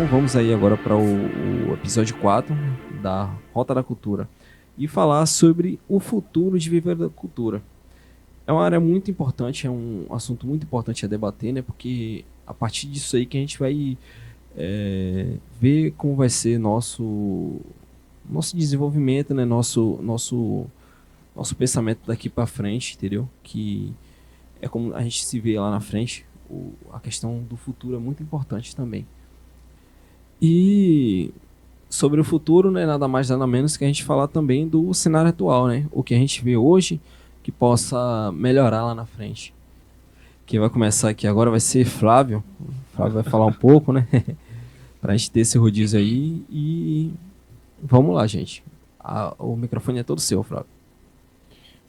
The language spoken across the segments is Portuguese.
Então vamos aí agora para o episódio 4 da Rota da Cultura e falar sobre o futuro de viver da cultura. É uma área muito importante, é um assunto muito importante a debater, né? Porque a partir disso aí que a gente vai ver como vai ser nosso desenvolvimento, né? Nosso pensamento daqui para frente, entendeu? Que é como a gente se vê lá na frente. A questão do futuro é muito importante também. E sobre o futuro, né, nada mais nada menos que a gente falar também do cenário atual, né? O que a gente vê hoje que possa melhorar lá na frente. Quem vai começar aqui agora vai ser Flávio. Flávio vai falar um pouco, né? Pra gente ter esse rodízio aí e vamos lá, gente. O microfone é todo seu, Flávio.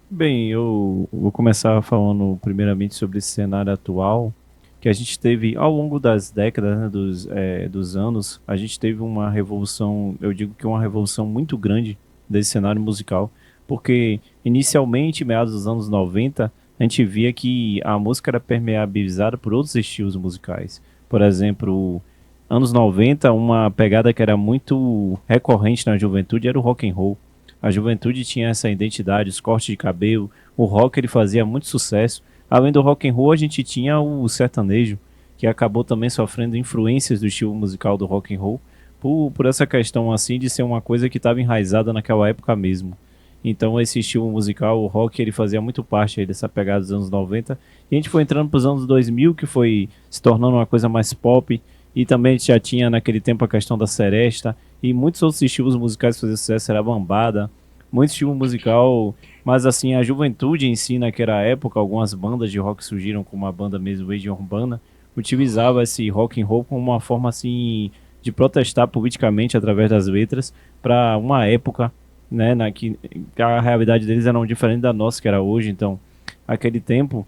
Bem, eu vou começar falando primeiramente sobre esse cenário atual, que a gente teve ao longo das décadas, né, dos anos, a gente teve uma revolução, eu digo que uma revolução muito grande desse cenário musical, porque inicialmente, meados dos anos 90, a gente via que a música era permeabilizada por outros estilos musicais. Por exemplo, anos 90, uma pegada que era muito recorrente na juventude era o rock and roll. A juventude tinha essa identidade, os cortes de cabelo, o rock ele fazia muito sucesso. Além do rock and roll, a gente tinha o sertanejo, que acabou também sofrendo influências do estilo musical do rock and roll, por essa questão assim de ser uma coisa que estava enraizada naquela época mesmo. Então esse estilo musical, o rock, ele fazia muito parte aí dessa pegada dos anos 90. E a gente foi entrando para os anos 2000, que foi se tornando uma coisa mais pop, e também a gente já tinha naquele tempo a questão da seresta, e muitos outros estilos musicais que faziam sucesso, era bambada, muito estilo musical, mas assim, a juventude em si, naquela época, algumas bandas de rock surgiram, como a banda mesmo Legião Urbana, utilizava esse rock and roll como uma forma assim de protestar politicamente através das letras para uma época, né, que a realidade deles era diferente da nossa, que era hoje. Então, aquele tempo,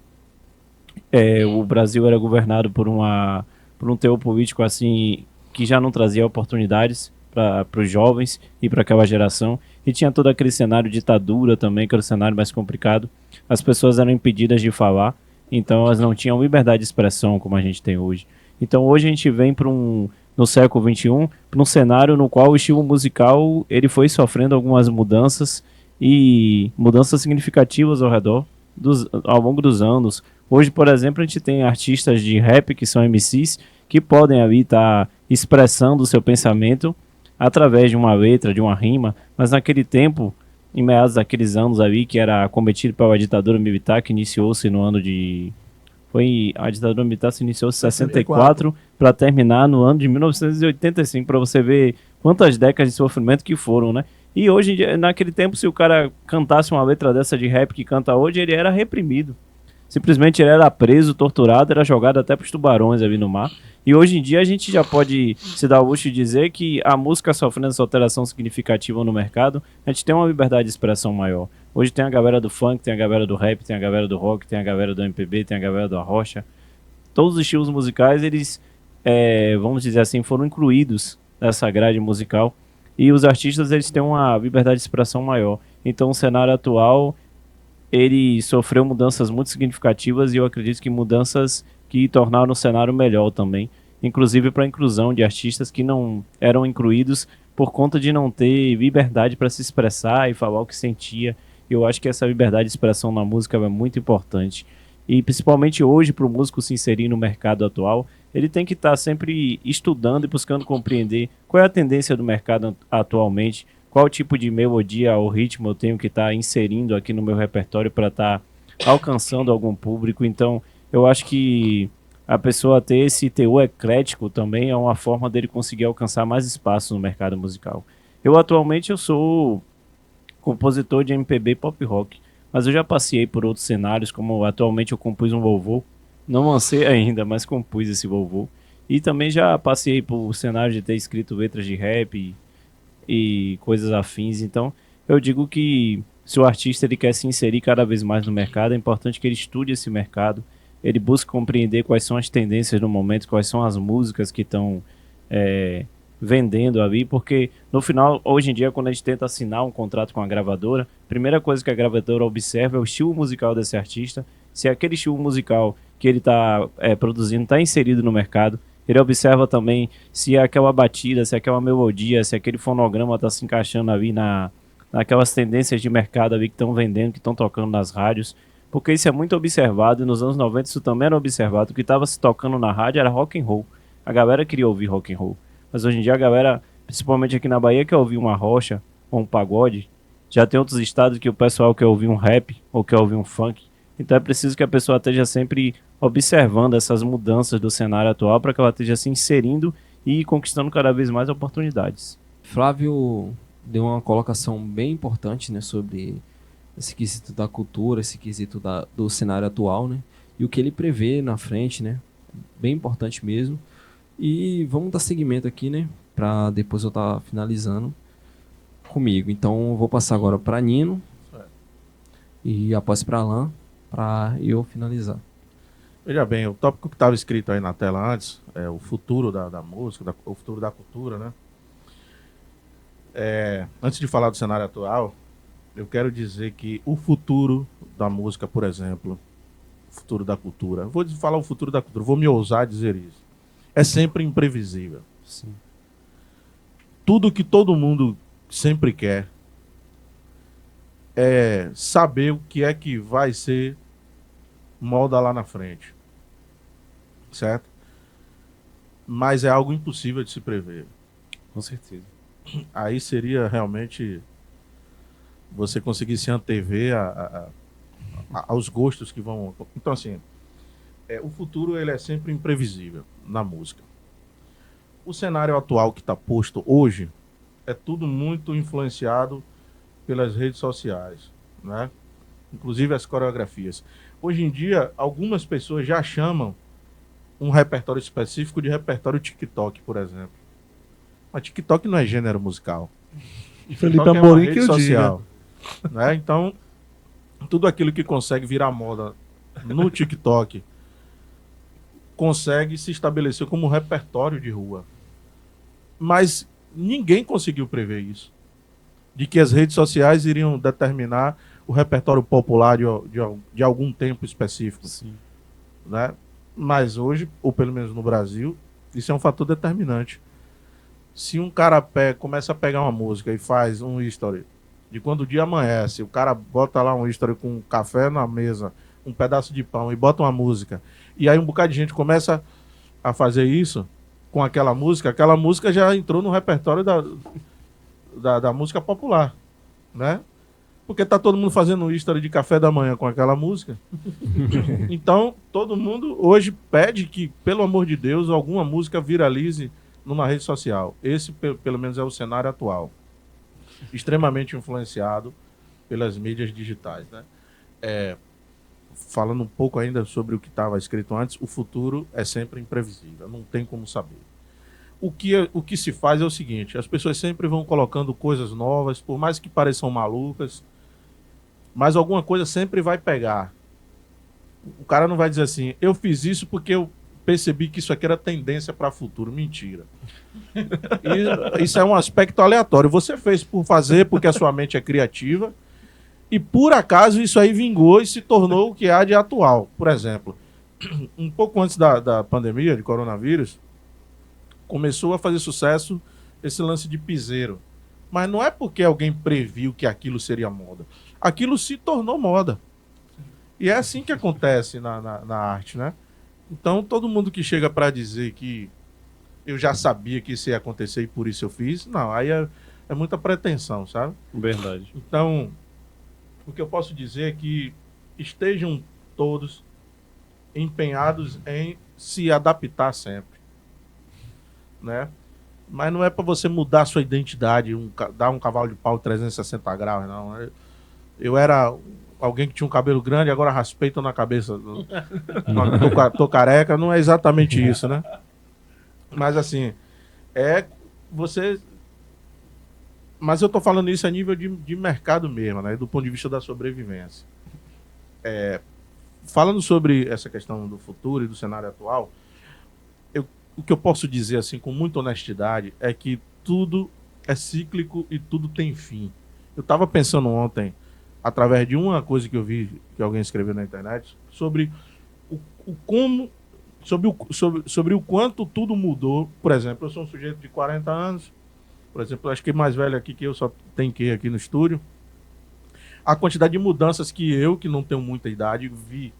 o Brasil era governado por um teor político assim que já não trazia oportunidades para os jovens e para aquela geração. E tinha todo aquele cenário de ditadura também, que era o cenário mais complicado. As pessoas eram impedidas de falar, então elas não tinham liberdade de expressão como a gente tem hoje. Então hoje a gente vem no século XXI, para um cenário no qual o estilo musical ele foi sofrendo algumas mudanças e mudanças significativas ao longo dos anos. Hoje, por exemplo, a gente tem artistas de rap que são MCs que podem ali estar expressando o seu pensamento através de uma letra, de uma rima, mas naquele tempo, em meados daqueles anos ali, que era cometido pela ditadura militar, que iniciou-se no ano de... A ditadura militar se iniciou em 64 para terminar no ano de 1985, para você ver quantas décadas de sofrimento que foram, né? E hoje, naquele tempo, se o cara cantasse uma letra dessa de rap que canta hoje, ele era reprimido. Simplesmente ele era preso, torturado, era jogado até para os tubarões ali no mar. E hoje em dia a gente já pode se dar o luxo de dizer que a música sofrendo essa alteração significativa no mercado, a gente tem uma liberdade de expressão maior. Hoje tem a galera do funk, tem a galera do rap, tem a galera do rock, tem a galera do MPB, tem a galera do arrocha. Todos os estilos musicais, eles, vamos dizer assim, foram incluídos nessa grade musical. E os artistas, eles têm uma liberdade de expressão maior. Então o cenário atual, ele sofreu mudanças muito significativas e eu acredito que mudanças que tornaram o cenário melhor também, inclusive para a inclusão de artistas que não eram incluídos por conta de não ter liberdade para se expressar e falar o que sentia. Eu acho que essa liberdade de expressão na música é muito importante. E principalmente hoje, para o músico se inserir no mercado atual, ele tem que estar sempre estudando e buscando compreender qual é a tendência do mercado atualmente, qual tipo de melodia ou ritmo eu tenho que estar inserindo aqui no meu repertório para estar alcançando algum público. Então, eu acho que a pessoa ter esse teor eclético também é uma forma dele conseguir alcançar mais espaço no mercado musical. Eu sou compositor de MPB pop rock, mas eu já passei por outros cenários, como atualmente eu compus um louvor, não lancei ainda, mas compus esse louvor. E também já passei por cenário de ter escrito letras de rap e coisas afins. Então, eu digo que se o artista ele quer se inserir cada vez mais no mercado, é importante que ele estude esse mercado, ele busque compreender quais são as tendências no momento, quais são as músicas que estão vendendo ali, porque no final, hoje em dia, quando a gente tenta assinar um contrato com a gravadora, a primeira coisa que a gravadora observa é o estilo musical desse artista, se aquele estilo musical que ele está produzindo está inserido no mercado, Ele observa também se é aquela batida, se é aquela melodia, se aquele fonograma está se encaixando ali naquelas tendências de mercado ali que estão vendendo, que estão tocando nas rádios. Porque isso é muito observado, e nos anos 90 isso também era observado. O que estava se tocando na rádio era rock and roll. A galera queria ouvir rock and roll. Mas hoje em dia a galera, principalmente aqui na Bahia, quer ouvir uma rocha ou um pagode. Já tem outros estados que o pessoal quer ouvir um rap ou quer ouvir um funk. Então é preciso que a pessoa esteja sempre observando essas mudanças do cenário atual para que ela esteja se inserindo e conquistando cada vez mais oportunidades. Flávio deu uma colocação bem importante, né, sobre esse quesito da cultura, esse quesito do cenário atual, né, e o que ele prevê na frente, né, bem importante mesmo. E vamos dar seguimento aqui, né, para depois eu estar finalizando comigo. Então eu vou passar agora para Nino e após para Alan, para eu finalizar. Veja bem, o tópico que estava escrito aí na tela antes é o futuro da música, o futuro da cultura, né? Antes de falar do cenário atual, eu quero dizer que o futuro da música, por exemplo, o futuro da cultura, vou falar o futuro da cultura, vou me ousar a dizer isso, é sempre imprevisível. Sim. Tudo que todo mundo sempre quer é saber o que é que vai ser moda lá na frente, certo? Mas é algo impossível de se prever. Com certeza. Aí seria realmente você conseguir se antever aos gostos que vão... Então, assim, o futuro ele é sempre imprevisível na música. O cenário atual que está posto hoje é tudo muito influenciado pelas redes sociais, né? Inclusive as coreografias. Hoje em dia, algumas pessoas já chamam um repertório específico de repertório TikTok, por exemplo. Mas TikTok não é gênero musical. Felipe Amorim que rede eu social, né? Então, tudo aquilo que consegue virar moda no TikTok consegue se estabelecer como um repertório de rua. Mas ninguém conseguiu prever isso. De que as redes sociais iriam determinar o repertório popular de algum tempo específico. Sim. Né? Mas hoje, ou pelo menos no Brasil, isso é um fator determinante. Se um cara começa a pegar uma música e faz um history de quando o dia amanhece, o cara bota lá um history com um café na mesa, um pedaço de pão e bota uma música, e aí um bocado de gente começa a fazer isso com aquela música já entrou no repertório da música popular, né? Porque tá todo mundo fazendo um history de café da manhã com aquela música. Então, todo mundo hoje pede que, pelo amor de Deus, alguma música viralize numa rede social. Esse, pelo menos, é o cenário atual. Extremamente influenciado pelas mídias digitais, né? Falando um pouco ainda sobre o que estava escrito antes, o futuro é sempre imprevisível, não tem como saber. O que se faz é o seguinte, as pessoas sempre vão colocando coisas novas, por mais que pareçam malucas, mas alguma coisa sempre vai pegar. O cara não vai dizer assim, eu fiz isso porque eu percebi que isso aqui era tendência para futuro. Mentira. Isso é um aspecto aleatório. Você fez por fazer, porque a sua mente é criativa, e por acaso isso aí vingou e se tornou o que há de atual. Por exemplo, um pouco antes da pandemia de coronavírus, começou a fazer sucesso esse lance de piseiro. Mas não é porque alguém previu que aquilo seria moda. Aquilo se tornou moda. E é assim que acontece na arte, né? Então, todo mundo que chega para dizer que eu já sabia que isso ia acontecer e por isso eu fiz, não, aí é muita pretensão, sabe? Verdade. Então, o que eu posso dizer é que estejam todos empenhados em se adaptar sempre, né? Mas não é para você mudar sua identidade, dar um cavalo de pau 360 graus, não. Eu era alguém que tinha um cabelo grande, agora raspei, tô na cabeça, tô careca, não é exatamente isso, né? Mas assim, você... Mas eu tô falando isso a nível de mercado mesmo, né? Do ponto de vista da sobrevivência. Falando sobre essa questão do futuro e do cenário atual, o que eu posso dizer assim com muita honestidade é que tudo é cíclico e tudo tem fim. Eu estava pensando ontem, através de uma coisa que eu vi que alguém escreveu na internet, sobre como sobre o quanto tudo mudou. Por exemplo, eu sou um sujeito de 40 anos, por exemplo, acho que mais velho aqui que eu, só tem que ir aqui no estúdio. A quantidade de mudanças que eu, que não tenho muita idade, vi.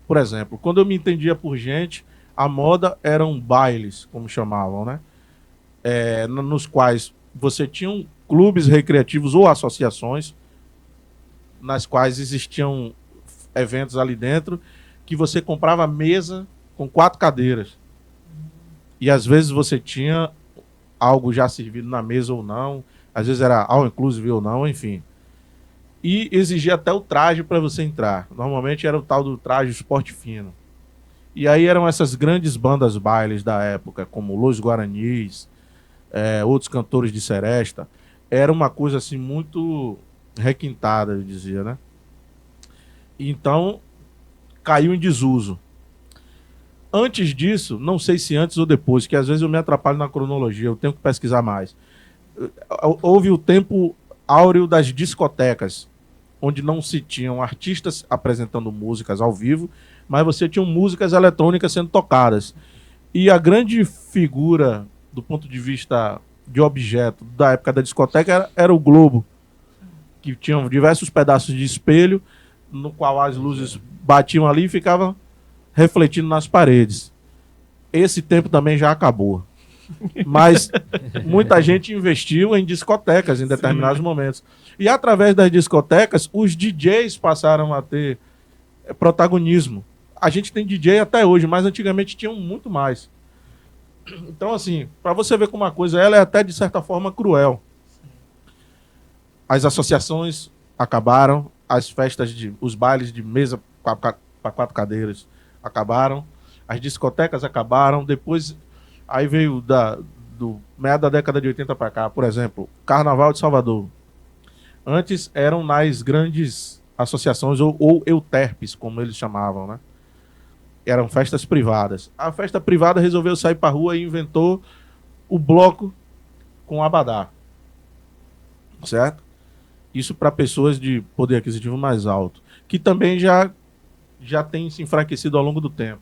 Por exemplo, quando eu me entendia por gente, a moda eram bailes, como chamavam, né? Nos quais você tinha clubes recreativos ou associações, nas quais existiam eventos ali dentro, que você comprava mesa com 4 cadeiras. E às vezes você tinha algo já servido na mesa ou não, às vezes era all inclusive ou não, enfim. E exigia até o traje para você entrar. Normalmente era o tal do traje esporte fino. E aí eram essas grandes bandas bailes da época, como Los Guaranis, outros cantores de seresta. Era uma coisa assim muito requintada, eu dizia, né? Então, caiu em desuso. Antes disso, não sei se antes ou depois, que às vezes eu me atrapalho na cronologia, eu tenho que pesquisar mais. Houve o tempo áureo das discotecas, onde não se tinham artistas apresentando músicas ao vivo, mas você tinha músicas eletrônicas sendo tocadas. E a grande figura, do ponto de vista de objeto, da época da discoteca, era o globo, que tinham diversos pedaços de espelho, no qual as luzes batiam ali e ficavam refletindo nas paredes. Esse tempo também já acabou. Mas muita gente investiu em discotecas em determinados momentos. E através das discotecas, os DJs passaram a ter protagonismo. A gente tem DJ até hoje, mas antigamente tinham muito mais. Então, assim, para você ver como uma coisa, ela é até de certa forma cruel. As associações acabaram, as festas, os bailes de mesa para 4 cadeiras acabaram, as discotecas acabaram, depois aí veio do meio da década de 80 para cá, por exemplo, Carnaval de Salvador. Antes eram nas grandes associações, ou euterpes, como eles chamavam, né? Eram festas privadas. A festa privada resolveu sair para a rua e inventou o bloco com abadá. Certo? Isso para pessoas de poder aquisitivo mais alto, que também já tem se enfraquecido ao longo do tempo.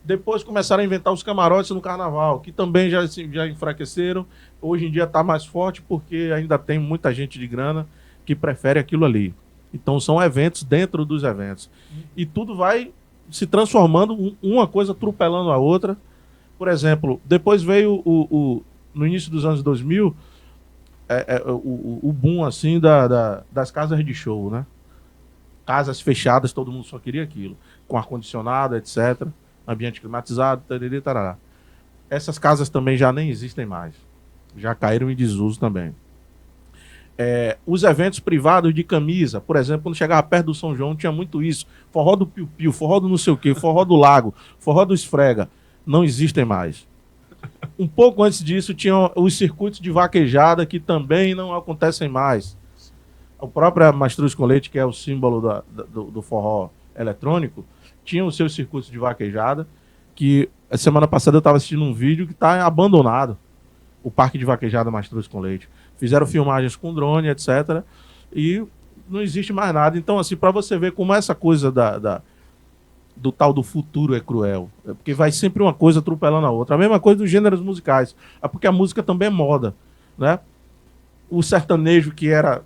Depois começaram a inventar os camarotes no carnaval, que também já enfraqueceram. Hoje em dia está mais forte porque ainda tem muita gente de grana que prefere aquilo ali. Então são eventos dentro dos eventos. E tudo vai se transformando, uma coisa atropelando a outra. Por exemplo, depois veio no início dos anos 2000, o boom assim das casas de show, né? Casas fechadas, todo mundo só queria aquilo. Com ar-condicionado, etc. Ambiente climatizado, tarará, tarará. Essas casas também já nem existem mais. Já caíram em desuso também. Os eventos privados de camisa, por exemplo, quando chegava perto do São João, tinha muito isso. Forró do piu-piu, forró do não sei o quê, forró do lago, forró do esfrega. Não existem mais. Um pouco antes disso, tinham os circuitos de vaquejada, que também não acontecem mais. O próprio Mastruz com Leite, que é o símbolo do forró eletrônico, tinha os seus circuitos de vaquejada, que a semana passada eu estava assistindo um vídeo que está abandonado, o parque de vaquejada Mastruz com Leite. Fizeram filmagens com drone, etc. E não existe mais nada. Então, assim, para você ver como essa coisa do tal do futuro é cruel. Porque vai sempre uma coisa atropelando a outra. A mesma coisa dos gêneros musicais. Porque a música também é moda, né? O sertanejo, que era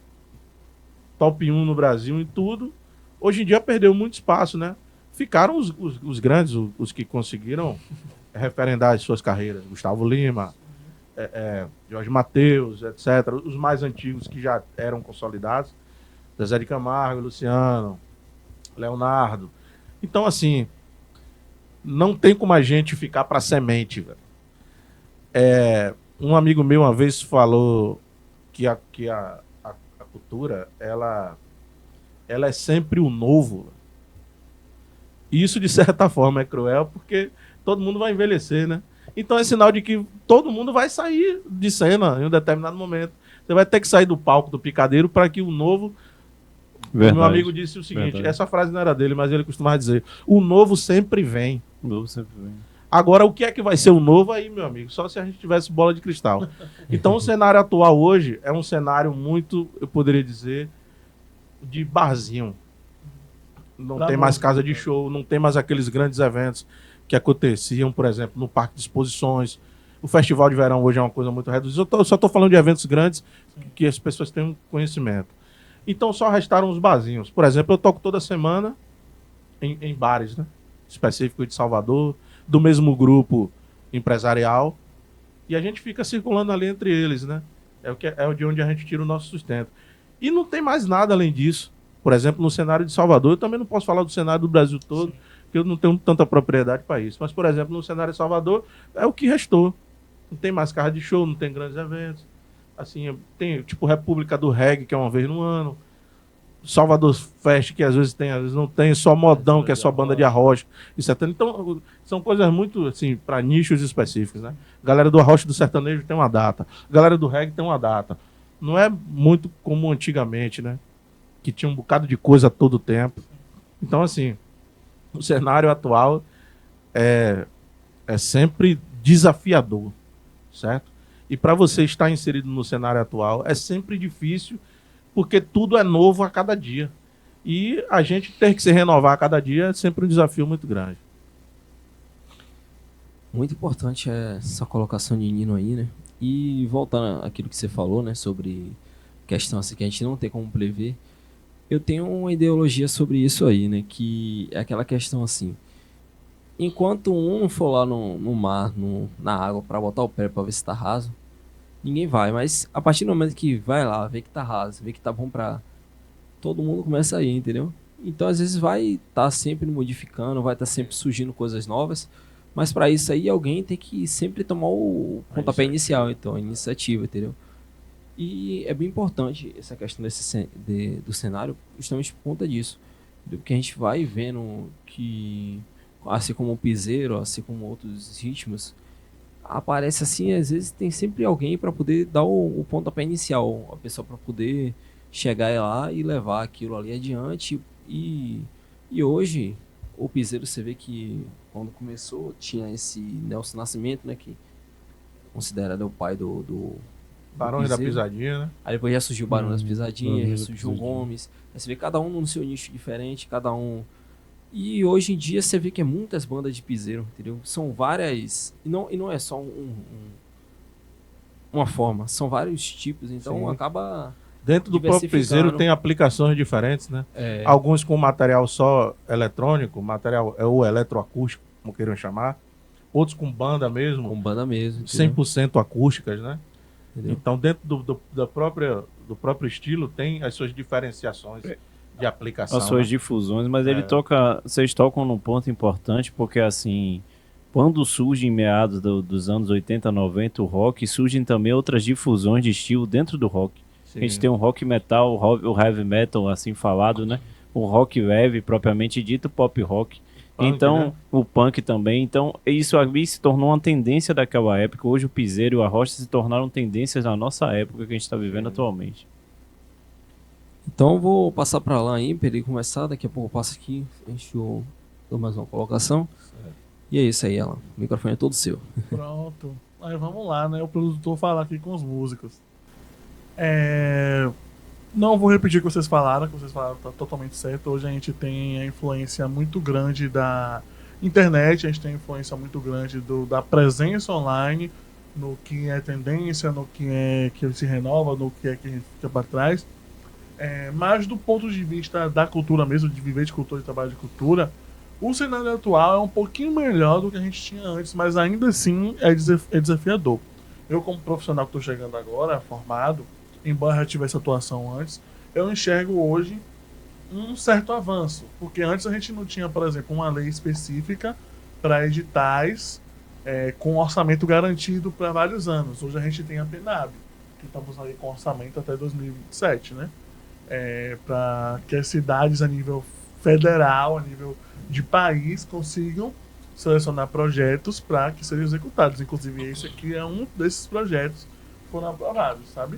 top 1 no Brasil e tudo, hoje em dia perdeu muito espaço, né? Ficaram os grandes, os que conseguiram referendar as suas carreiras. Gustavo Lima, Jorge Mateus, etc. Os mais antigos que já eram consolidados. Zezé de Camargo, Luciano, Leonardo. Então, assim, não tem como a gente ficar para semente, velho. Um amigo meu uma vez falou que a cultura, ela é sempre o novo. E isso, de certa forma, é cruel, porque todo mundo vai envelhecer, né? Então é sinal de que todo mundo vai sair de cena em um determinado momento. Você vai ter que sair do palco, do picadeiro, para que o novo... Verdade. Meu amigo disse o seguinte, verdade. Essa frase não era dele, mas ele costumava dizer, o novo sempre vem. O novo sempre vem. Agora, o que é que vai ser o novo aí, meu amigo? Só se a gente tivesse bola de cristal. Então, o cenário atual hoje é um cenário muito, eu poderia dizer, de barzinho. Não tem mais casa de show, não tem mais aqueles grandes eventos. que aconteciam, por exemplo, no Parque de Exposições. O Festival de Verão hoje é uma coisa muito reduzida. Eu só estou falando de eventos grandes que as pessoas têm um conhecimento. Então só restaram os barzinhos. Por exemplo, eu toco toda semana em bares, né? Específicos de Salvador, do mesmo grupo empresarial. E a gente fica circulando ali entre eles, né? É de onde a gente tira o nosso sustento. E não tem mais nada além disso. Por exemplo, no cenário de Salvador, eu também não posso falar do cenário do Brasil todo, porque eu não tenho tanta propriedade para isso. Mas, por exemplo, no cenário de Salvador, é o que restou. Não tem mais casa de show, não tem grandes eventos. Assim, tem tipo República do Reggae, que é uma vez no ano. Salvador Fest, que às vezes tem, às vezes não tem. Só Modão, que é só banda de arrocha. Então, são coisas muito, assim, para nichos específicos, né? Galera do arrocha do sertanejo tem uma data. Galera do reggae tem uma data. Não é muito como antigamente, né? Que tinha um bocado de coisa a todo tempo. Então, assim, o cenário atual é sempre desafiador, certo? E para você estar inserido no cenário atual é sempre difícil, porque tudo é novo a cada dia. E a gente ter que se renovar a cada dia é sempre um desafio muito grande. Muito importante essa colocação de Nino aí, né? E voltando àquilo que você falou, né? Sobre questão assim, que a gente não tem como prever. Eu tenho uma ideologia sobre isso aí, né? Que é aquela questão assim. Enquanto um for lá no mar, na água, para botar o pé para ver se tá raso, ninguém vai. Mas a partir do momento que vai lá, vê que tá raso, vê que tá bom pra... todo mundo começa a ir, entendeu? Então às vezes vai estar sempre modificando, vai estar sempre surgindo coisas novas. Mas para isso aí alguém tem que sempre tomar o pontapé inicial, então, a iniciativa, entendeu? E é bem importante essa questão do cenário, justamente por conta disso. Porque a gente vai vendo que, assim como o piseiro, assim como outros ritmos, aparece assim, às vezes tem sempre alguém para poder dar o pontapé inicial, a pessoa para poder chegar lá e levar aquilo ali adiante. E hoje, o piseiro, você vê que quando começou, tinha esse Nelson Nascimento, né, que considerado o pai do Barões da Pisadinha, né? Aí depois já surgiu o Barão das Pisadinhas, já surgiu o Gomes. Aí você vê cada um no seu nicho diferente, cada um. E hoje em dia você vê que é muitas bandas de piseiro, entendeu? São várias. E não é só uma forma, são vários tipos, então Sim. Acaba. Dentro do próprio piseiro tem aplicações diferentes, né? Alguns com material só eletrônico, material é o eletroacústico, como queiram chamar. Outros com banda mesmo. Com banda mesmo. 100% acústicas, né? Entendeu? Então, dentro do próprio estilo, tem as suas diferenciações de aplicação. As suas né? difusões, mas vocês tocam num ponto importante, porque assim, quando surge em meados dos anos 80, 90 o rock, surgem também outras difusões de estilo dentro do rock. Sim. A gente tem o rock metal, o heavy metal, assim falado, né? O rock wave, propriamente dito, pop rock. Punk, então, né? o punk também. Então, isso ali se tornou uma tendência daquela época. Hoje o piseiro e o arrocha se tornaram tendências na nossa época que a gente está vivendo atualmente. Então eu vou passar para lá aí, para ele começar. Daqui a pouco eu passo aqui, eu dou mais uma colocação. E é isso aí, Alan. O microfone é todo seu. Pronto. Aí vamos lá, né? O produtor falar aqui com os músicos. Não vou repetir o que vocês falaram tá totalmente certo. Hoje a gente tem a influência muito grande da internet, a gente tem a influência muito grande da presença online, no que é tendência, no que é que se renova, no que é que a gente fica para trás. Mas do ponto de vista da cultura mesmo, de viver de cultura, de trabalho de cultura, o cenário atual é um pouquinho melhor do que a gente tinha antes, mas ainda assim é desafiador. Eu, como profissional que estou chegando agora, formado, embora já tivesse atuação antes, eu enxergo hoje um certo avanço, porque antes a gente não tinha, por exemplo, uma lei específica para editais com orçamento garantido para vários anos. Hoje a gente tem a PNAB, que estamos aí com orçamento até 2027, né? Para que as cidades a nível federal, a nível de país, consigam selecionar projetos para que sejam executados. Inclusive, esse aqui é um desses projetos que foram aprovados, sabe?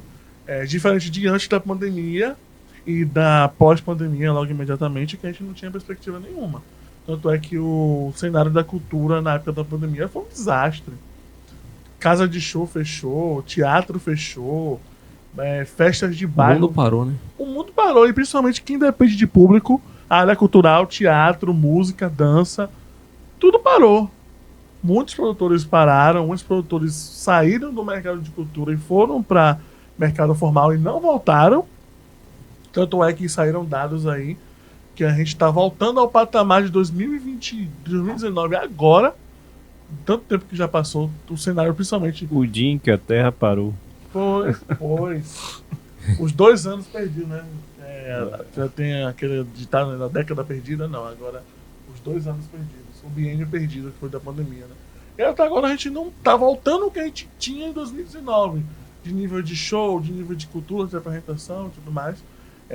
Diferente de antes da pandemia e da pós-pandemia, logo imediatamente, que a gente não tinha perspectiva nenhuma. Tanto é que o cenário da cultura na época da pandemia foi um desastre. Casa de show fechou, teatro fechou, festas de bairro. O mundo parou, né? O mundo parou, e principalmente quem depende de público, a área cultural, teatro, música, dança, tudo parou. muitos produtores pararam, muitos produtores saíram do mercado de cultura e foram para mercado formal e não voltaram. Tanto é que saíram dados aí que a gente está voltando ao patamar de 2020, 2019 agora, tanto tempo que já passou, o cenário principalmente. O dia em que a Terra parou. Pois. Os 2 anos perdidos, né? Já tem aquele ditado, né, da década perdida, não. Agora, os 2 anos perdidos. O biênio perdido, que foi da pandemia, né? E até agora a gente não tá voltando o que a gente tinha em 2019. De nível de show, de nível de cultura, de apresentação e tudo mais.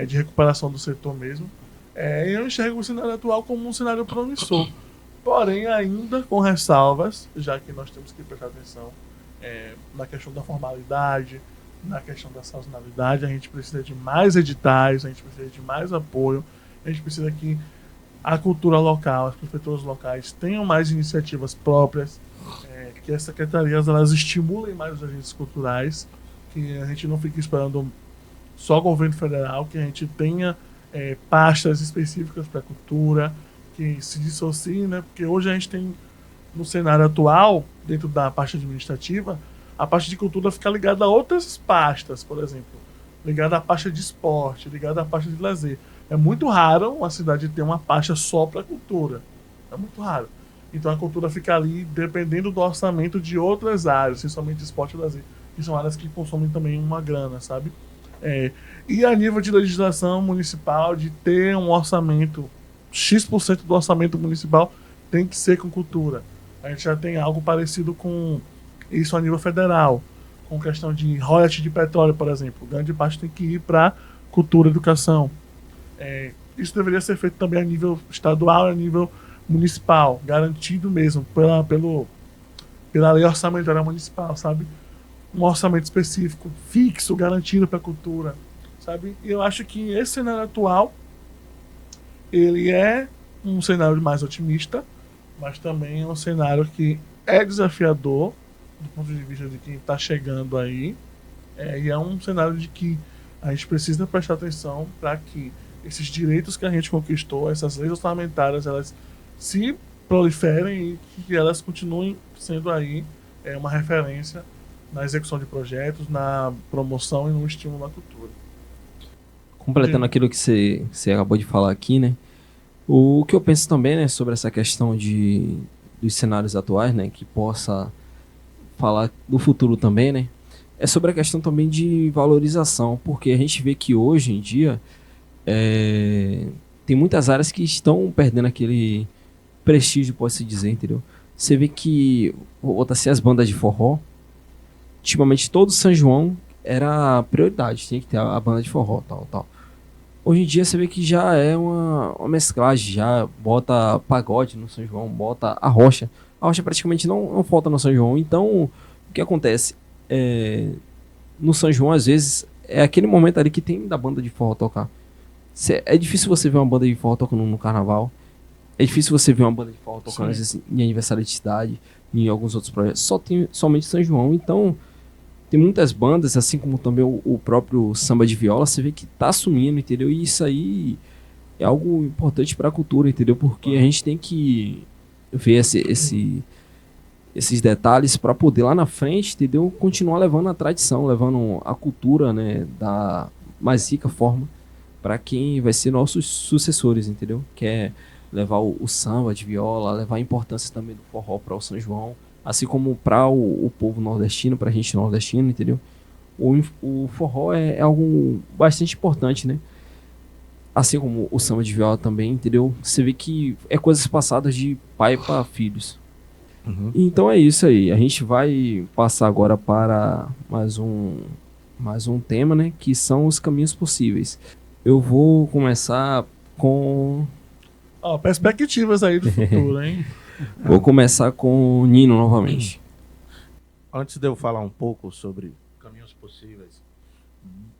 De recuperação do setor mesmo. E eu enxergo o cenário atual como um cenário promissor. Porém, ainda com ressalvas, já que nós temos que prestar atenção na questão da formalidade, na questão da sazonalidade. A gente precisa de mais editais, a gente precisa de mais apoio, a gente precisa que a cultura local, as prefeituras locais tenham mais iniciativas próprias, que as secretarias elas estimulem mais os agentes culturais, que a gente não fique esperando só o governo federal, que a gente tenha pastas específicas para a cultura, que se dissociem, né? Porque hoje a gente tem, no cenário atual, dentro da pasta administrativa, a pasta de cultura fica ligada a outras pastas, por exemplo, ligada à pasta de esporte, ligada à pasta de lazer. É muito raro uma cidade ter uma pasta só para cultura. É muito raro. Então a cultura fica ali dependendo do orçamento de outras áreas, principalmente esporte e lazer, que são áreas que consomem também uma grana, sabe? E a nível de legislação municipal, de ter um orçamento, X% do orçamento municipal tem que ser com cultura. A gente já tem algo parecido com isso a nível federal, com questão de royalties de petróleo, por exemplo. Grande parte tem que ir para cultura e educação. Isso deveria ser feito também a nível estadual e a nível municipal, garantido mesmo pela lei orçamentária municipal, sabe? Um orçamento específico, fixo, garantido para a cultura, sabe? E eu acho que esse cenário atual, ele é um cenário mais otimista, mas também é um cenário que é desafiador do ponto de vista de quem está chegando aí, e é um cenário de que a gente precisa prestar atenção para que esses direitos que a gente conquistou, essas leis orçamentárias, elas se proliferem e que elas continuem sendo aí uma referência na execução de projetos, na promoção e no estímulo à cultura. Completando aquilo que você acabou de falar aqui, né? O que eu penso também, né, sobre essa questão dos cenários atuais, né, que possa falar do futuro também, né, é sobre a questão também de valorização, porque a gente vê que hoje em dia tem muitas áreas que estão perdendo aquele prestígio, pode-se dizer, entendeu? Você vê que, vou botar assim, as bandas de forró, ultimamente todo São João era prioridade, tinha que ter a banda de forró, tal. Hoje em dia você vê que já é uma mesclagem, já bota pagode no São João, bota a rocha. A rocha praticamente não falta no São João. Então, o que acontece? No São João, às vezes, é aquele momento ali que tem da banda de forró tocar. É difícil você ver uma banda de forró tocando no carnaval. É difícil você ver uma banda de forró tocando, às vezes, em aniversário de cidade, em alguns outros projetos. Só tem somente São João. Então, tem muitas bandas, assim como também o próprio samba de viola, você vê que tá sumindo, entendeu? E isso aí é algo importante para a cultura, entendeu? Porque a gente tem que ver esses detalhes para poder lá na frente, entendeu? Continuar levando a tradição, levando a cultura, né, da mais rica forma para quem vai ser nossos sucessores, entendeu? Que é levar o samba de viola, levar a importância também do forró para o São João, assim como para o povo nordestino, para a gente nordestino, entendeu? O forró é algo bastante importante, né? Assim como o samba de viola também, entendeu? Você vê que é coisas passadas de pai para filhos. Uhum. Então é isso aí. A gente vai passar agora para mais um tema, né? Que são os caminhos possíveis. Eu vou começar com... perspectivas aí do futuro, hein? Vou começar com o Nino novamente. Antes de eu falar um pouco sobre caminhos possíveis,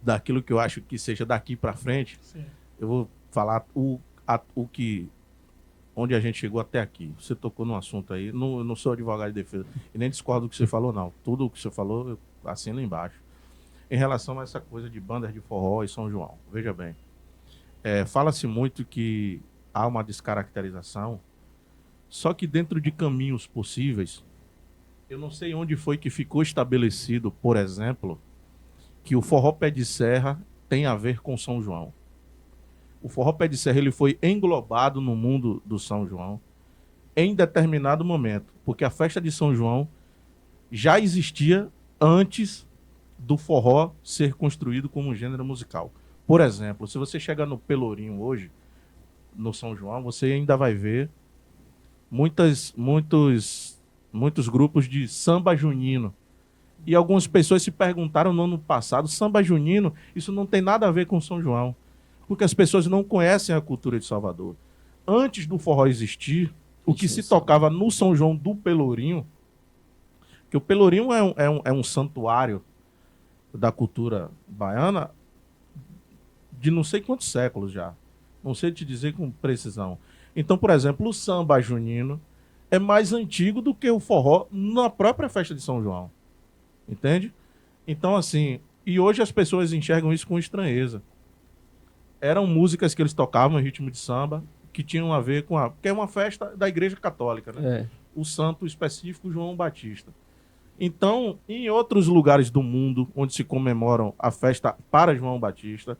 daquilo que eu acho que seja daqui para frente, Sim. eu vou falar onde a gente chegou até aqui. Você tocou num assunto aí, eu não sou advogado de defesa, e nem discordo do que você falou, não. Tudo o que você falou, eu assino embaixo. Em relação a essa coisa de bandas de forró e São João, veja bem, fala-se muito que há uma descaracterização, Só que dentro de caminhos possíveis, eu não sei onde foi que ficou estabelecido, por exemplo, que o forró pé de serra tem a ver com São João. O forró pé de serra ele foi englobado no mundo do São João em determinado momento, porque a festa de São João já existia antes do forró ser construído como um gênero musical. Por exemplo, se você chegar no Pelourinho hoje, no São João, você ainda vai ver muitos grupos de samba junino. E algumas pessoas se perguntaram no ano passado, samba junino, isso não tem nada a ver com São João, porque as pessoas não conhecem a cultura de Salvador. Antes do forró existir, o que se tocava no São João do Pelourinho, que o Pelourinho é um santuário da cultura baiana de não sei quantos séculos já. Não sei te dizer com precisão. Então, por exemplo, o samba junino é mais antigo do que o forró na própria festa de São João. Entende? Então, assim, e hoje as pessoas enxergam isso com estranheza. Eram músicas que eles tocavam em ritmo de samba, que tinham a ver com porque é uma festa da Igreja Católica, né? O santo específico João Batista. Então, em outros lugares do mundo onde se comemoram a festa para João Batista,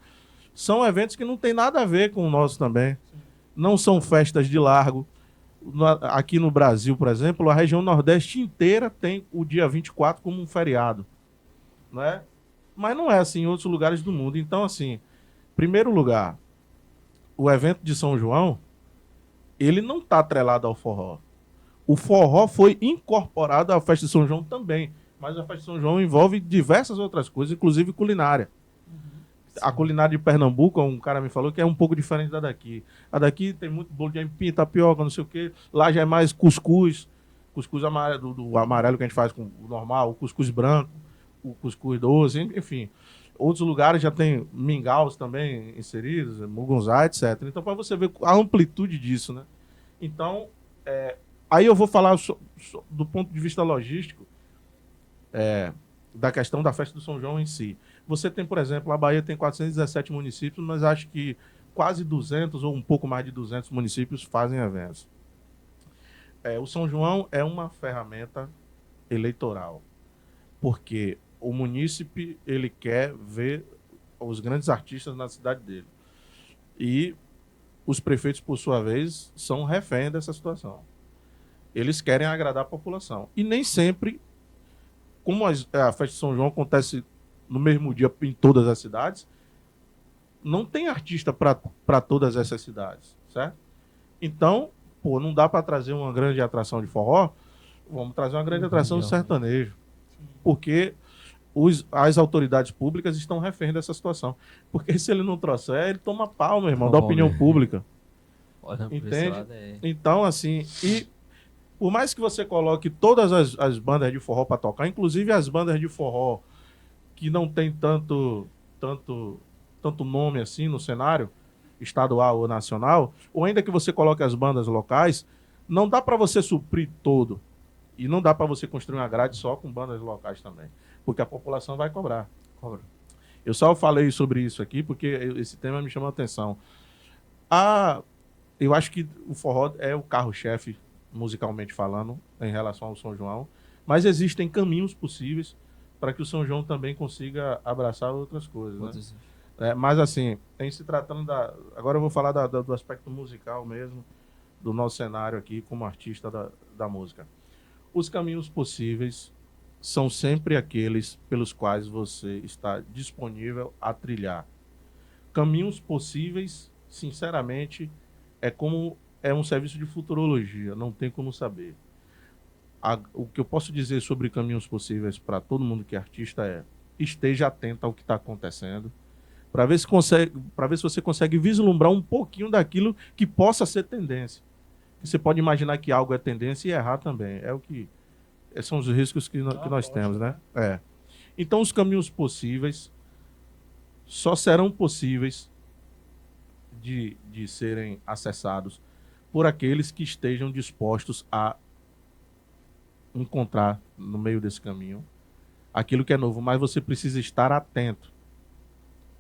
são eventos que não tem nada a ver com o nosso também. Não são festas de largo. Aqui no Brasil, por exemplo, a região Nordeste inteira tem o dia 24 como um feriado, né? Mas não é assim em outros lugares do mundo. Então, assim, em primeiro lugar, o evento de São João, ele não está atrelado ao forró. O forró foi incorporado à festa de São João também, mas a festa de São João envolve diversas outras coisas, inclusive culinária. A culinária de Pernambuco, um cara me falou que é um pouco diferente da daqui. A daqui tem muito bolo de aipim, tapioca, não sei o quê. Lá já é mais cuscuz. Cuscuz amarelo, do amarelo que a gente faz com o normal, o cuscuz branco, o cuscuz doce, enfim. Outros lugares já tem mingaus também inseridos, mugunzá, etc. Então, para você ver a amplitude disso, né? Então, aí eu vou falar do ponto de vista logístico, da questão da festa do São João em si. Você tem, por exemplo, a Bahia tem 417 municípios, mas acho que quase 200 ou um pouco mais de 200 municípios fazem eventos. O São João é uma ferramenta eleitoral, porque o munícipe ele quer ver os grandes artistas na cidade dele. E os prefeitos, por sua vez, são reféns dessa situação. Eles querem agradar a população. E nem sempre, como a festa de São João acontece no mesmo dia em todas as cidades, não tem artista para todas essas cidades, certo? Então, não dá para trazer uma grande atração de forró, vamos trazer uma grande atração de sertanejo. Porque as autoridades públicas estão reféns dessa situação. Porque se ele não trouxer, ele toma pau, meu irmão, da opinião pública. Entende? Então, assim, e por mais que você coloque todas as bandas de forró para tocar, inclusive as bandas de forró que não tem tanto nome assim no cenário estadual ou nacional, ou ainda que você coloque as bandas locais, não dá para você suprir todo. E não dá para você construir uma grade só com bandas locais também, porque a população vai cobrar. Eu só falei sobre isso aqui porque esse tema me chamou a atenção. Eu acho que o forró é o carro-chefe, musicalmente falando, em relação ao São João, mas existem caminhos possíveis para que o São João também consiga abraçar outras coisas, né? Mas assim, em se tratando agora eu vou falar do aspecto musical mesmo, do nosso cenário aqui como artista da música. Os caminhos possíveis são sempre aqueles pelos quais você está disponível a trilhar. Caminhos possíveis, sinceramente, é um serviço de futurologia, não tem como saber. O que eu posso dizer sobre caminhos possíveis para todo mundo que é artista esteja atento ao que está acontecendo, para ver se você consegue vislumbrar um pouquinho daquilo que possa ser tendência. Você pode imaginar que algo é tendência e errar também. São os riscos que nós temos, né? Então, os caminhos possíveis só serão possíveis de serem acessados por aqueles que estejam dispostos a encontrar no meio desse caminho aquilo que é novo, mas você precisa estar atento.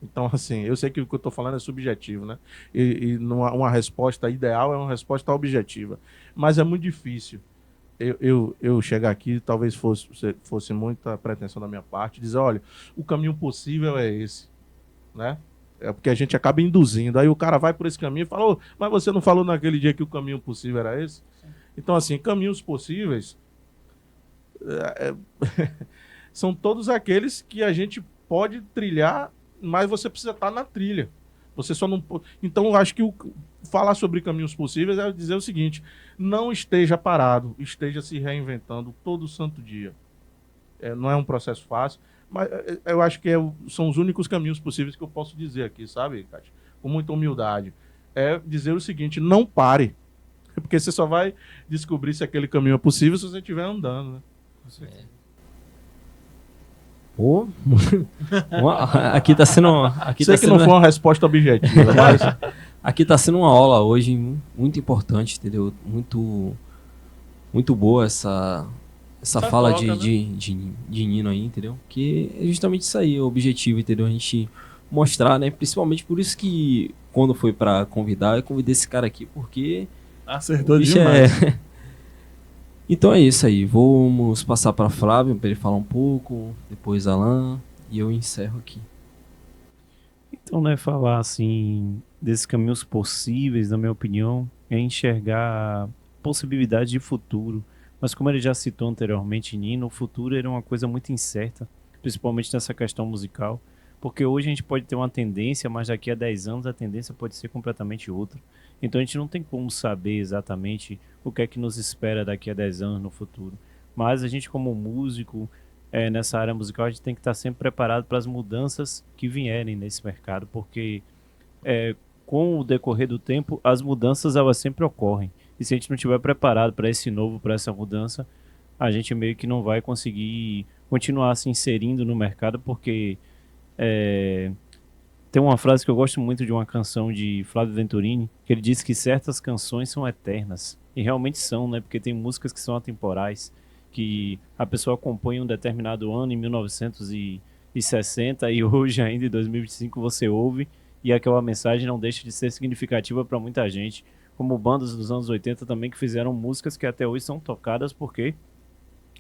Então, assim, eu sei que o que eu estou falando é subjetivo, né? E uma resposta ideal é uma resposta objetiva. Mas é muito difícil eu chegar aqui, talvez fosse muita pretensão da minha parte, dizer, olha, o caminho possível é esse, né? É porque a gente acaba induzindo. Aí o cara vai por esse caminho e fala, "Ô, mas você não falou naquele dia que o caminho possível era esse?" Então, assim, caminhos possíveis são todos aqueles que a gente pode trilhar, mas você precisa estar na trilha. Você só não. Então, eu acho que falar sobre caminhos possíveis é dizer o seguinte: não esteja parado, esteja se reinventando todo santo dia. Não é um processo fácil, mas eu acho que são os únicos caminhos possíveis que eu posso dizer aqui, sabe, Cátia? Com muita humildade. É dizer o seguinte: não pare. Porque você só vai descobrir se aquele caminho é possível se você estiver andando, né? Pô, aqui tá sendo. Sei que não foi uma resposta objetiva, mas. Aqui tá sendo uma aula hoje muito importante, entendeu? Muito boa essa fala troca, né? de Nino aí, entendeu? Que é justamente isso aí, o objetivo, entendeu? A gente mostrar, né? Principalmente por isso que quando foi pra convidar, eu convidei esse cara aqui, porque Acertou o bicho demais. Então é isso aí, vamos passar para Flávio para ele falar um pouco, depois Alan e eu encerro aqui. Então, né, falar assim desses caminhos possíveis, na minha opinião, é enxergar possibilidades de futuro. Mas como ele já citou anteriormente, Nino, o futuro era uma coisa muito incerta, principalmente nessa questão musical, porque hoje a gente pode ter uma tendência, mas daqui a 10 anos a tendência pode ser completamente outra. Então a gente não tem como saber exatamente o que é que nos espera daqui a 10 anos no futuro. Mas a gente como músico, nessa área musical, a gente tem que estar sempre preparado para as mudanças que vierem nesse mercado, porque com o decorrer do tempo, as mudanças elas sempre ocorrem. E se a gente não estiver preparado para esse novo, para essa mudança, a gente meio que não vai conseguir continuar se inserindo no mercado, porque tem uma frase que eu gosto muito de uma canção de Flávio Venturini, que ele diz que certas canções são eternas. E realmente são, né? Porque tem músicas que são atemporais, que a pessoa compõe em um determinado ano, em 1960, e hoje ainda, em 2025, você ouve, e aquela mensagem não deixa de ser significativa para muita gente. Como bandas dos anos 80 também que fizeram músicas que até hoje são tocadas porque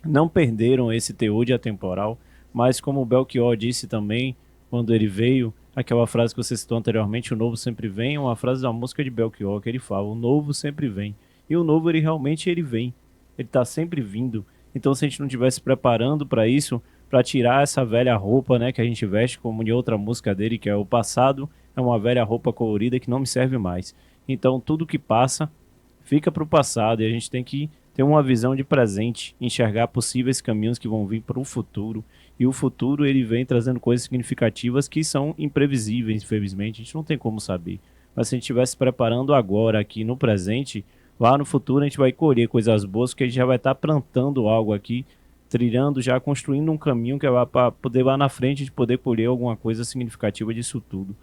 não perderam esse teor de atemporal, mas como o Belchior disse também, quando ele veio, aquela frase que você citou anteriormente, o novo sempre vem, é uma frase da música de Belchior, que ele fala, o novo sempre vem. E o novo, ele realmente vem. Ele está sempre vindo. Então, se a gente não estiver se preparando para isso, para tirar essa velha roupa, né, que a gente veste, como em outra música dele, que é o passado, é uma velha roupa colorida que não me serve mais. Então, tudo que passa fica para o passado e a gente tem que ter uma visão de presente, enxergar possíveis caminhos que vão vir para o futuro. E o futuro, ele vem trazendo coisas significativas que são imprevisíveis, infelizmente, a gente não tem como saber. Mas se a gente estiver se preparando agora, aqui no presente, lá no futuro a gente vai colher coisas boas, porque a gente já vai estar plantando algo aqui, trilhando, já construindo um caminho que vai para poder lá na frente de poder colher alguma coisa significativa disso tudo.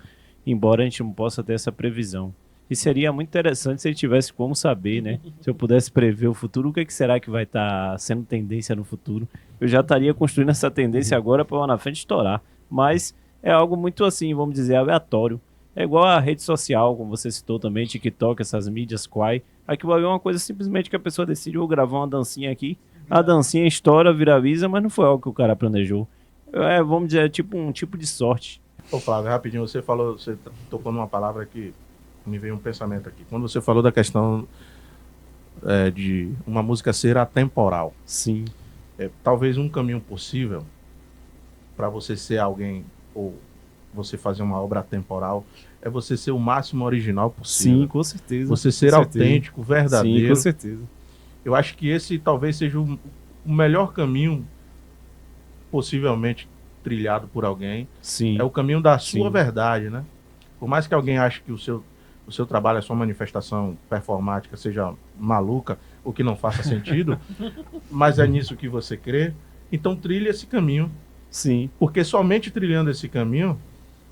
Embora a gente não possa ter essa previsão. E seria muito interessante se ele tivesse como saber, né? Se eu pudesse prever o futuro, o que será que vai estar sendo tendência no futuro? Eu já estaria construindo essa tendência agora para lá na frente estourar. Mas é algo muito assim, vamos dizer, aleatório. É igual a rede social, como você citou também, TikTok, essas mídias Quai. Aquilo ali é uma coisa simplesmente que a pessoa decide, vou gravar uma dancinha aqui. A dancinha estoura, viraliza, mas não foi algo que o cara planejou. Vamos dizer, tipo um tipo de sorte. Ô Flávio, rapidinho, você tocou numa palavra que me veio um pensamento aqui. Quando você falou da questão de uma música ser atemporal. Sim. Talvez um caminho possível para você ser alguém ou você fazer uma obra atemporal é você ser o máximo original possível. Sim, com certeza. Você ser autêntico, verdadeiro. Sim, com certeza. Eu acho que esse talvez seja o melhor caminho possivelmente trilhado por alguém. Sim. É o caminho da sua verdade, né? Por mais que alguém ache que o seu trabalho, a sua manifestação performática seja maluca, ou que não faça sentido, mas é nisso que você crê, então trilhe esse caminho. Sim. Porque somente trilhando esse caminho,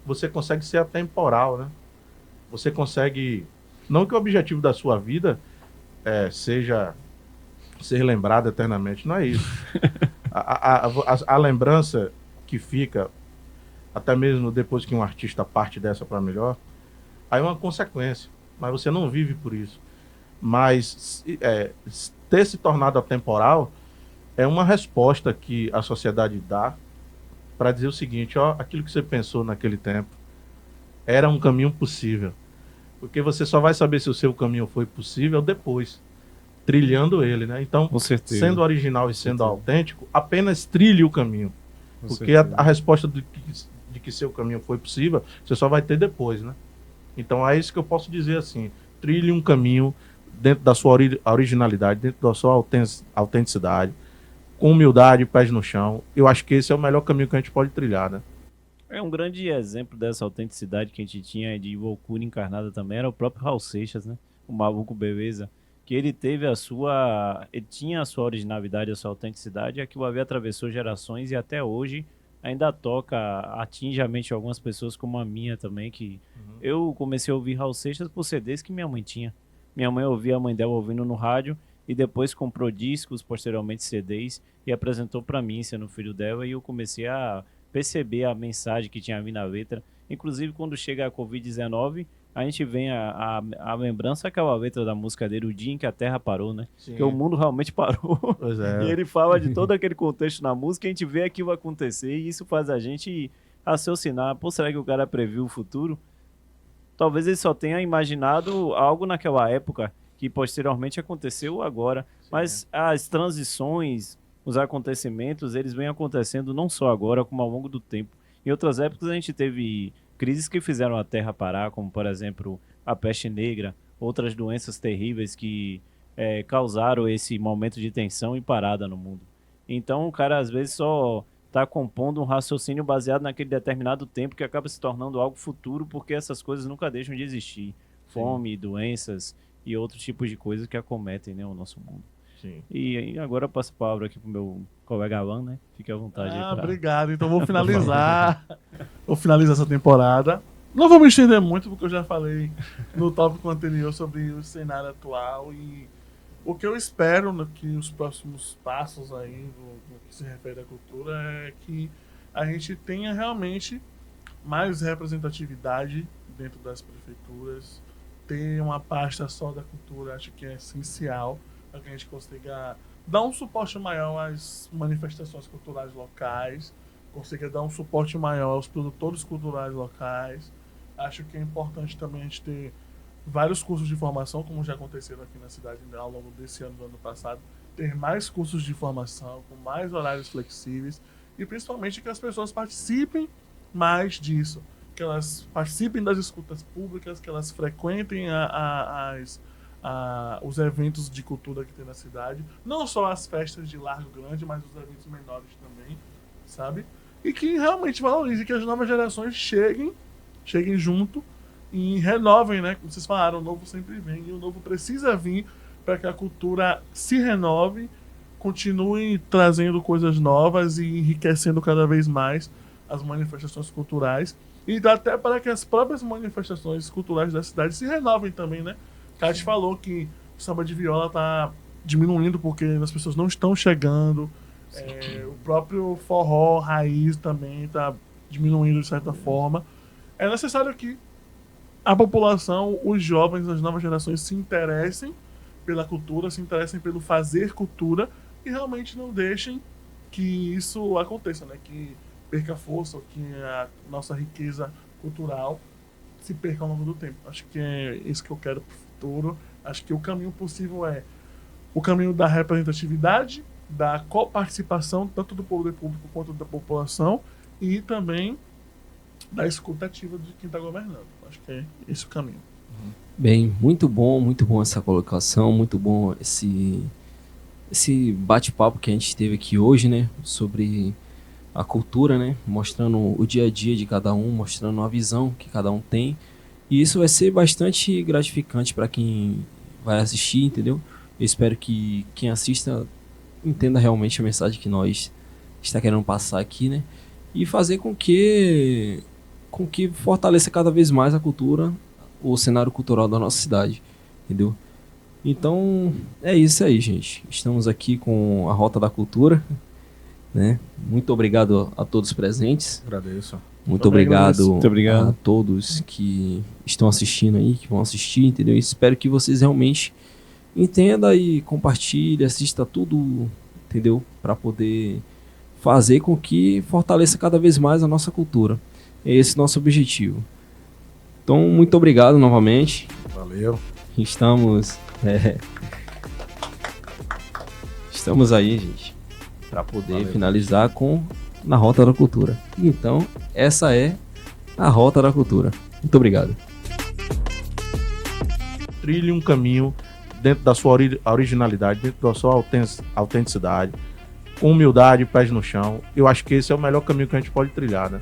você consegue ser atemporal, né? Você consegue... Não que o objetivo da sua vida seja ser lembrado eternamente, não é isso. A lembrança que fica até mesmo depois que um artista parte dessa para melhor, aí é uma consequência, mas você não vive por isso. Mas ter se tornado atemporal é uma resposta que a sociedade dá para dizer o seguinte, ó, aquilo que você pensou naquele tempo era um caminho possível. Porque você só vai saber se o seu caminho foi possível depois, trilhando ele, né? Então, Com certeza. sendo original e sendo autêntico, apenas trilhe o caminho. Com Porque certeza. a resposta de que seu caminho foi possível, você só vai ter depois, né? Então é isso que eu posso dizer assim, trilhe um caminho dentro da sua originalidade, dentro da sua autenticidade, com humildade, pés no chão. Eu acho que esse é o melhor caminho que a gente pode trilhar, né? É um grande exemplo dessa autenticidade que a gente tinha de loucura encarnada também, era o próprio Raul Seixas, né? O Maluco Beleza. Que ele teve a sua. Ele tinha a sua originalidade, a sua autenticidade, e aquilo ali atravessou gerações e até hoje ainda toca, atinge a mente de algumas pessoas, como a minha também, que eu comecei a ouvir Raul Seixas por CDs que minha mãe tinha. Minha mãe ouvia a mãe dela ouvindo no rádio e depois comprou discos, posteriormente CDs, e apresentou para mim, sendo filho dela, e eu comecei a perceber a mensagem que tinha ali na letra. Inclusive, quando chega a Covid-19, a gente vem a lembrança daquela letra da música dele, O Dia em que a Terra Parou, né? Sim. Que o mundo realmente parou. Pois é. E ele fala de todo aquele contexto na música, a gente vê aquilo acontecer e isso faz a gente raciocinar. Pô, será que o cara previu o futuro? Talvez ele só tenha imaginado algo naquela época que posteriormente aconteceu agora. Mas as transições, os acontecimentos, eles vêm acontecendo não só agora, como ao longo do tempo. Em outras épocas a gente teve crises que fizeram a Terra parar, como por exemplo a peste negra, outras doenças terríveis que causaram esse momento de tensão e parada no mundo. Então o cara às vezes só está compondo um raciocínio baseado naquele determinado tempo que acaba se tornando algo futuro, porque essas coisas nunca deixam de existir. Fome, doenças e outros tipos de coisas que acometem, né, o nosso mundo. Sim. E agora eu passo a palavra aqui pro meu colega Alan, né? Fique à vontade aí. Obrigado. Então vou finalizar. Vou finalizar essa temporada. Não vou me estender muito, porque eu já falei no tópico anterior sobre o cenário atual e o que eu espero que os próximos passos aí no que se refere à cultura é que a gente tenha realmente mais representatividade dentro das prefeituras, ter uma pasta só da cultura, acho que é essencial para que a gente consiga dar um suporte maior às manifestações culturais locais, consiga dar um suporte maior aos produtores culturais locais. Acho que é importante também a gente ter vários cursos de formação, como já aconteceram aqui na cidade ao longo desse ano, do ano passado, ter mais cursos de formação, com mais horários flexíveis e principalmente que as pessoas participem mais disso, que elas participem das escutas públicas, que elas frequentem os eventos de cultura que tem na cidade, não só as festas de Largo Grande, mas os eventos menores também, sabe? E que realmente valorizem, que as novas gerações cheguem junto e renovem, né? Como vocês falaram, o novo sempre vem e o novo precisa vir para que a cultura se renove, continue trazendo coisas novas e enriquecendo cada vez mais as manifestações culturais e até para que as próprias manifestações culturais da cidade se renovem também, né? Cátia falou que o samba de viola está diminuindo porque as pessoas não estão chegando. O próprio forró raiz também está diminuindo de certa forma. É necessário que a população, os jovens, as novas gerações se interessem pela cultura, se interessem pelo fazer cultura e realmente não deixem que isso aconteça, né? Que perca força, que a nossa riqueza cultural se perca ao longo do tempo. Acho que é isso que eu quero para o futuro. Acho que o caminho possível é o caminho da representatividade, da coparticipação, tanto do poder público quanto da população, e também da escutativa de quem está governando. Acho que é esse o caminho. Bem, muito bom essa colocação, muito bom esse bate-papo que a gente teve aqui hoje, né, sobre a cultura, né, mostrando o dia a dia de cada um, mostrando a visão que cada um tem, e isso vai ser bastante gratificante para quem vai assistir, entendeu? Eu espero que quem assista entenda realmente a mensagem que nós está querendo passar aqui, né, e fazer com que fortaleça cada vez mais a cultura, o cenário cultural da nossa cidade, entendeu? Então, é isso aí, gente. Estamos aqui com a Rota da Cultura, né? Muito obrigado a todos presentes. Agradeço. Muito Também obrigado, agradeço. Muito obrigado. a todos que estão assistindo aí, que vão assistir, entendeu? E espero que vocês realmente entendam e compartilhem, assista tudo, entendeu? Para poder fazer com que fortaleça cada vez mais a nossa cultura. É esse nosso objetivo. Então, muito obrigado novamente. Valeu. Estamos estamos aí, gente, para poder Valeu. finalizar com Na Rota da Cultura. Então, essa é a Rota da Cultura. Muito obrigado. Trilhe um caminho dentro da sua originalidade, dentro da sua autenticidade, com humildade, pés no chão. Eu acho que esse é o melhor caminho que a gente pode trilhar, né?